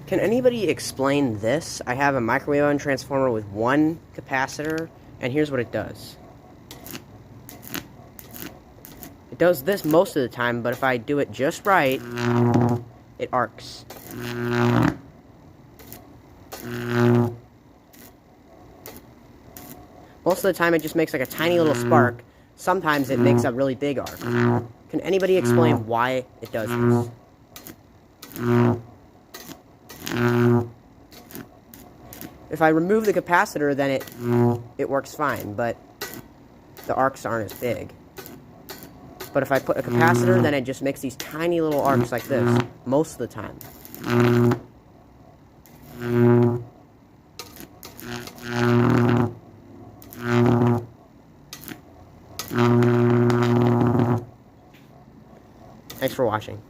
Can anybody explain this? I have a microwave oven transformer with one capacitor, and here's what it does. It does this most of the time, but if I do it just right, it arcs. Most of the time it just makes like a tiny little spark. Sometimes it makes a really big arc. Can anybody explain why it does this? If I remove the capacitor, then it works fine, but the arcs aren't as big. But if I put a capacitor, then it just makes these tiny little arcs like this, most of the time. Thanks for watching.